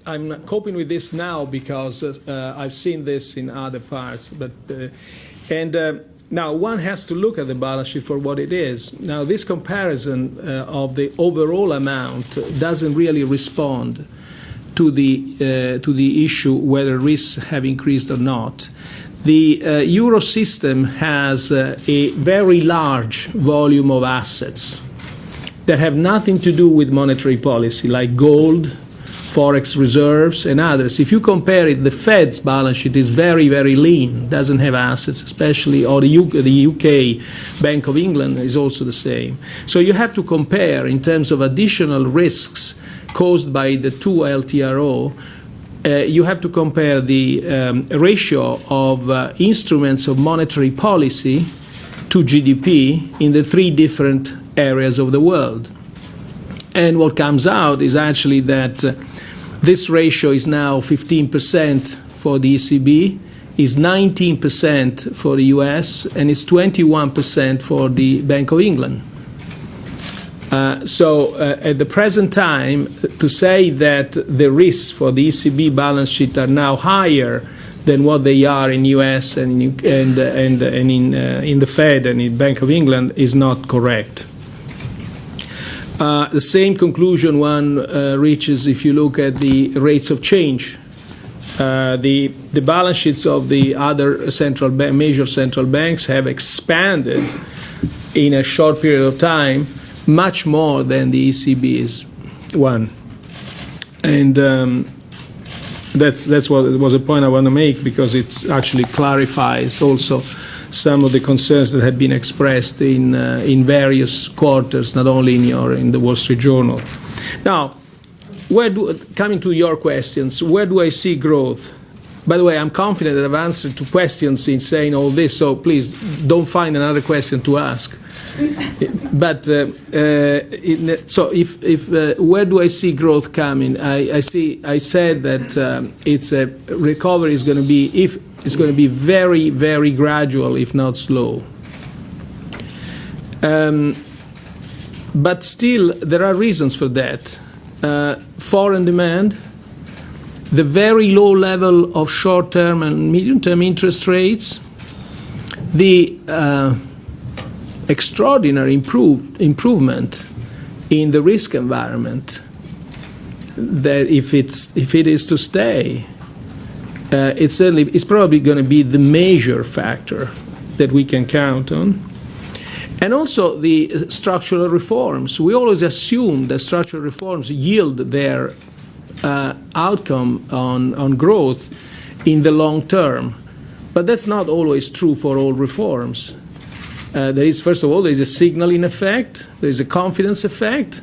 I'm coping with this now because I've seen this in other parts. Now one has to look at the balance sheet for what it is. Now this comparison of the overall amount doesn't really respond to the issue whether risks have increased or not. The euro system has a very large volume of assets that have nothing to do with monetary policy, like gold, forex reserves, and others. If you compare it, the Fed's balance sheet is very, very lean, doesn't have assets, especially, or the UK Bank of England is also the same. So you have to compare in terms of additional risks caused by the two LTRO. You have to compare the ratio of instruments of monetary policy to GDP in the three different areas of the world. And what comes out is actually that this ratio is now 15% for the ECB, is 19% for the US, and is 21% for the Bank of England. So at the present time, to say that the risks for the ECB balance sheet are now higher than what they are in US and in the Fed and in Bank of England is not correct. The same conclusion one reaches if you look at the rates of change. The balance sheets of the other major central banks have expanded in a short period of time much more than the ECB's one. And that's what it was a point I want to make, because it actually clarifies also some of the concerns that have been expressed in various quarters, not only in the Wall Street Journal. Now, coming to your questions, where do I see growth? By the way, I'm confident that I've answered to questions in saying all this, so please don't find another question to ask. But so if where do I see growth coming? I said that it's a recovery is going to be very, very gradual, if not slow. But still, there are reasons for that. Foreign demand, the very low level of short-term and medium-term interest rates, the extraordinary improvement in the risk environment, that if it is to stay, it's probably going to be the major factor that we can count on. And also the structural reforms. We always assume that structural reforms yield their outcome on growth in the long term. But that's not always true for all reforms. First of all, there is a signaling effect, there is a confidence effect,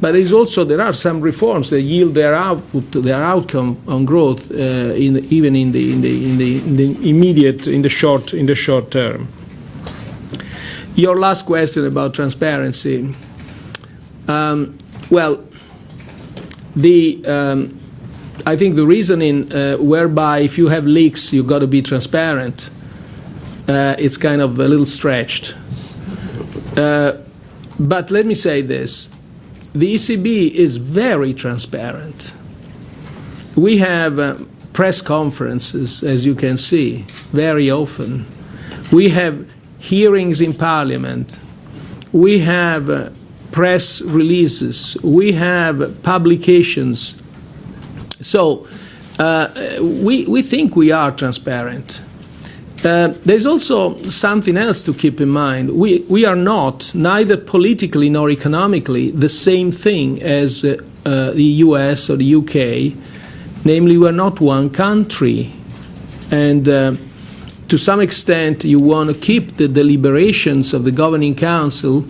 but there are some reforms that yield their outcome on growth, even in the short term. Your last question about transparency. I think the reasoning whereby if you have leaks, you've got to be transparent, it's kind of a little stretched. But let me say this. The ECB is very transparent. We have press conferences, as you can see, very often. We have hearings in Parliament. We have press releases. We have publications. So we think we are transparent. There's also something else to keep in mind. We are not, neither politically nor economically, the same thing as the US or the UK. Namely, we're not one country. And to some extent, you want to keep the deliberations of the Governing Council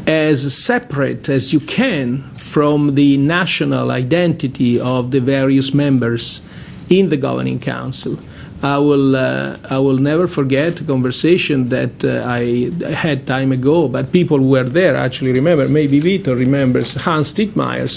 as separate as you can from the national identity of the various members in the Governing Council. I will never forget a conversation that I had time ago, but people who were there actually remember, maybe Vito remembers, Hans Dittmeier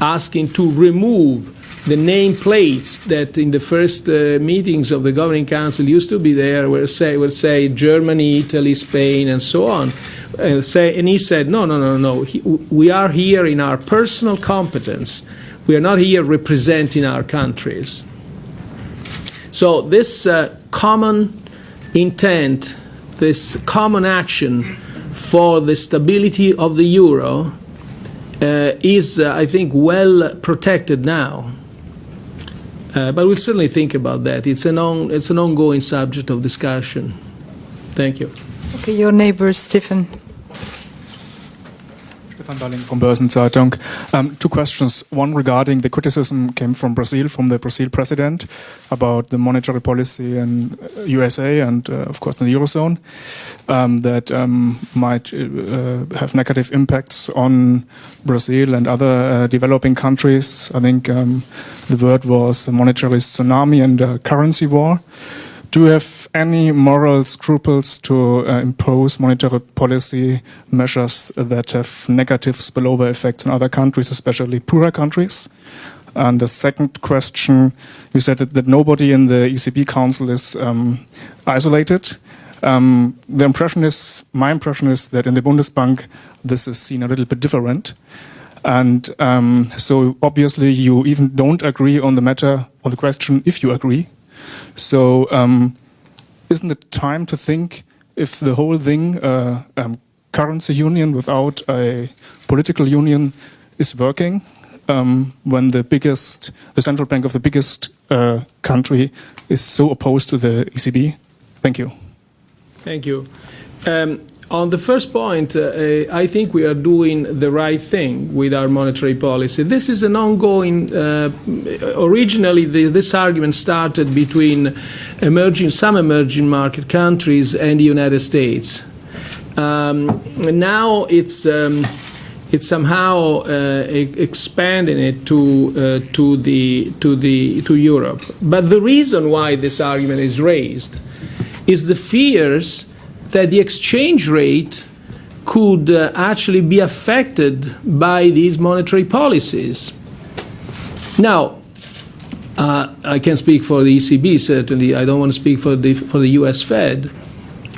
asking to remove the nameplates that in the first meetings of the Governing Council used to be there, would say Germany, Italy, Spain, and so on. And he said, no. We are here in our personal competence. We are not here representing our countries. So this common intent, this common action for the stability of the euro is, I think, well protected now. But we'll certainly think about that. It's an ongoing subject of discussion. Thank you. Okay, your neighbor, Stefan. Stefan Balling from Börsenzeitung. Two questions. One regarding the criticism came from Brazil, from the Brazil president, about the monetary policy in USA and, of course, in the Eurozone, that might have negative impacts on Brazil and other developing countries. I think the word was a monetary tsunami and a currency war. Do you have any moral scruples to impose monetary policy measures that have negative spillover effects in other countries, especially poorer countries? And the second question, you said that nobody in the ECB Council is isolated. My impression is that in the Bundesbank this is seen a little bit different. And so obviously you even don't agree on the matter, on the question if you agree. So isn't it time to think if the whole thing, currency union without a political union, is working when the central bank of the biggest country is so opposed to the ECB? Thank you. Thank you. On the first point, I think we are doing the right thing with our monetary policy. This is an ongoing, originally this argument started between some emerging market countries and the United States. Now it's somehow expanding it to Europe. But the reason why this argument is raised is the fears that the exchange rate could actually be affected by these monetary policies. Now, I can speak for the ECB, certainly. I don't want to speak for the US Fed.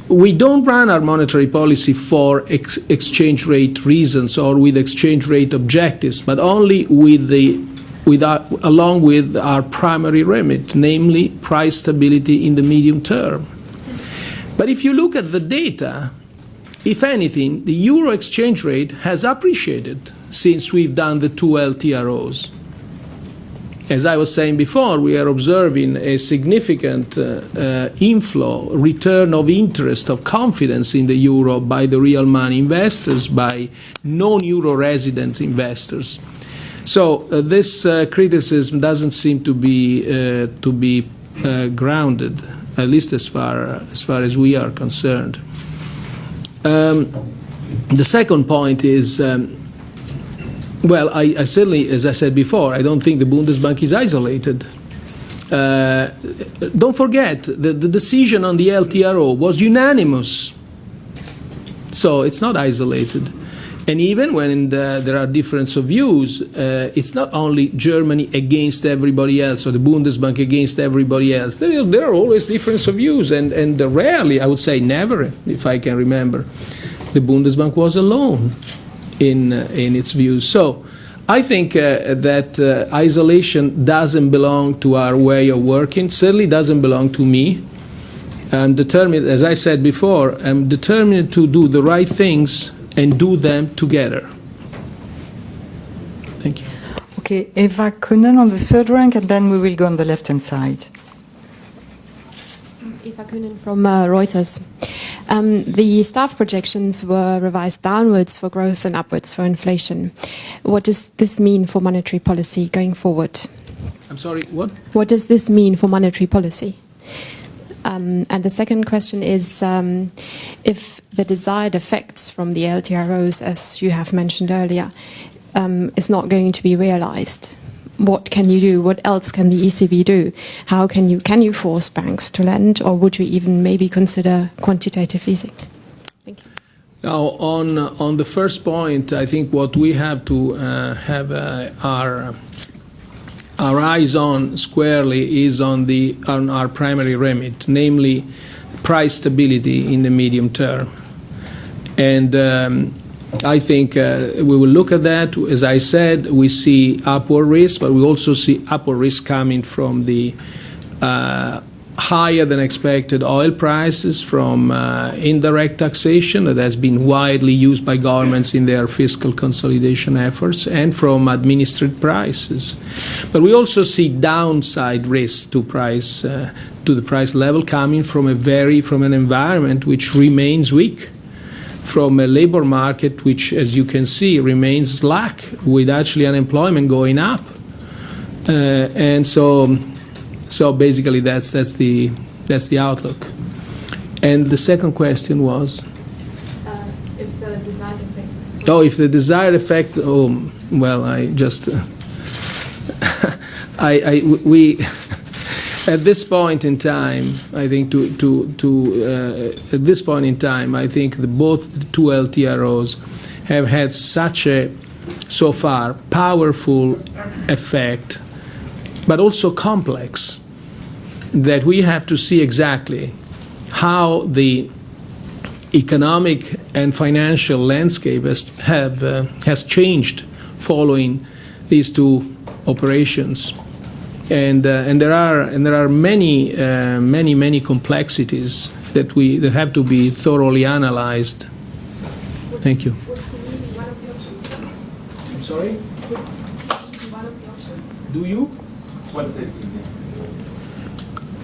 We don't run our monetary policy for exchange rate reasons or with exchange rate objectives, but only along with our primary remit, namely price stability in the medium term. But if you look at the data, if anything, the euro exchange rate has appreciated since we've done the two LTROs. As I was saying before, we are observing a significant inflow, return of interest, of confidence in the euro by the real money investors, by non-euro resident investors. So this criticism doesn't seem to be grounded, at least as far as we are concerned. The second point is, well, I certainly, as I said before, I don't think the Bundesbank is isolated. Don't forget, the decision on the LTRO was unanimous, so it's not isolated. And even when there are differences of views, it's not only Germany against everybody else or the Bundesbank against everybody else. There are always differences of views, and rarely, I would say never, if I can remember, the Bundesbank was alone in its views. So I think that isolation doesn't belong to our way of working, certainly doesn't belong to me. I'm determined, as I said before, I'm determined to do the right things and do them together. Thank you. Okay, Eva Kunen on the third rank, and then we will go on the left-hand side. Eva Kunen from Reuters. The staff projections were revised downwards for growth and upwards for inflation. What does this mean for monetary policy going forward? I'm sorry, what? What does this mean for monetary policy? And the second question is, if the desired effects from the LTROs, as you have mentioned earlier, is not going to be realized, what can you do? What else can the ECB do? How can you force banks to lend, or would you even maybe consider quantitative easing? Thank you. Now, on the first point, I think what we have to have our eyes on squarely is on our primary remit, namely price stability in the medium term. And I think we will look at that. As I said, we see upward risk, but we also see upward risk coming from the higher than expected oil prices, from indirect taxation that has been widely used by governments in their fiscal consolidation efforts, and from administered prices. But we also see downside risks to price to the price level coming from an environment which remains weak, from a labor market which, as you can see, remains slack, with actually unemployment going up, and so basically that's the outlook. And the second question was, if the desired effect. if the desired effect. Well, I just we at this point in time, I think at this point in time, I think both the two LTROs have had such a so far powerful effect, but also complex, that we have to see exactly how the economic and financial landscape has changed following these two operations, and there are many complexities that have to be thoroughly analyzed. Thank you. I'm sorry. Do you?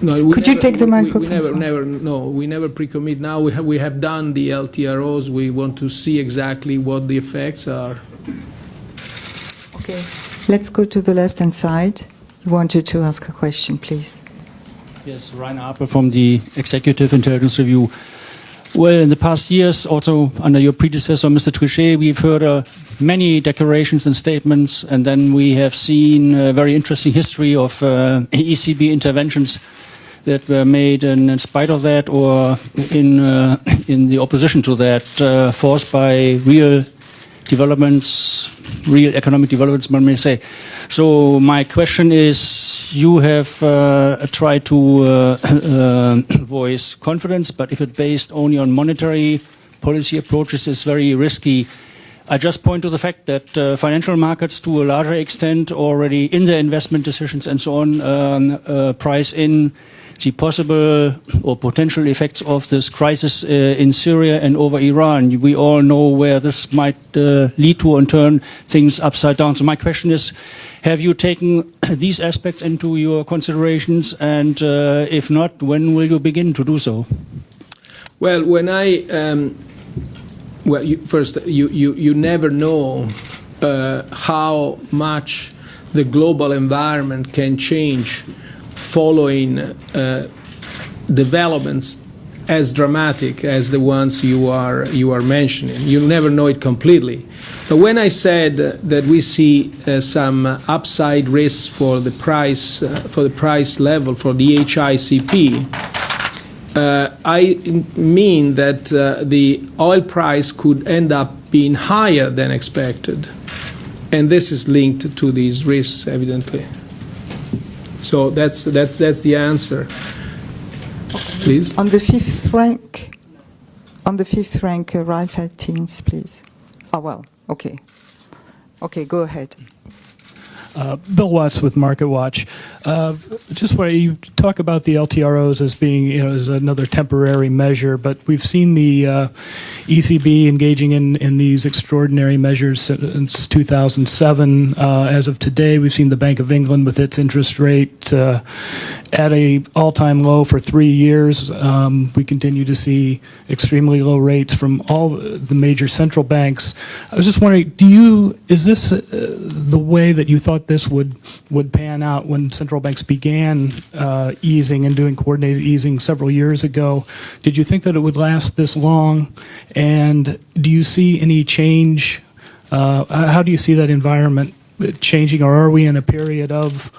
No, Could you take the microphone? We never pre-commit. Now we have done the LTROs. We want to see exactly what the effects are. Okay, let's go to the left-hand side. You wanted to ask a question, please. Yes, Rainer Apel from the Executive Intelligence Review. Well, in the past years, also under your predecessor, Mr. Trichet, we've heard many declarations and statements, and then we have seen a very interesting history of ECB interventions that were made in spite of that, or in the opposition to that, forced by real developments, real economic developments, one may say. So my question is, you have tried to voice confidence, but if it's based only on monetary policy approaches, it's very risky. I just point to the fact that financial markets, to a larger extent, already in their investment decisions and so on, price in the possible or potential effects of this crisis in Syria and over Iran. We all know where this might lead to and turn things upside down. So my question is, have you taken these aspects into your considerations? And if not, when will you begin to do so? Well, when you never know how much the global environment can change following developments as dramatic as the ones you are mentioning. You'll never know it completely. But when I said that we see some upside risks for the price level for the HICP, I mean that the oil price could end up being higher than expected, and this is linked to these risks, evidently. So that's the answer. Please. On the fifth rank, Ralph had teams, please. Oh, well, okay. Okay, go ahead. Bill Watts with Market Watch. Just where you talk about the LTROs as being, as another temporary measure, but we've seen the ECB engaging in these extraordinary measures since 2007. As of today, we've seen the Bank of England with its interest rate at an all-time low for 3 years. We continue to see extremely low rates from all the major central banks. I was just wondering, is this the way that you thought this would pan out when central banks began easing and doing coordinated easing several years ago? Did you think that it would last this long? And do you see any change? How do you see that environment changing, or are we in a period of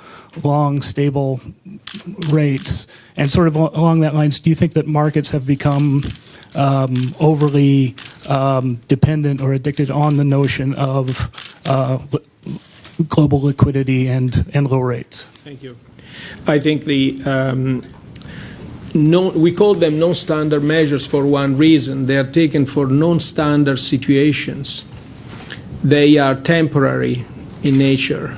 long, stable rates? And sort of along that lines, do you think that markets have become overly dependent or addicted on the notion of global liquidity and low rates? Thank you. I think we call them non-standard measures for one reason. They are taken for non-standard situations. They are temporary in nature.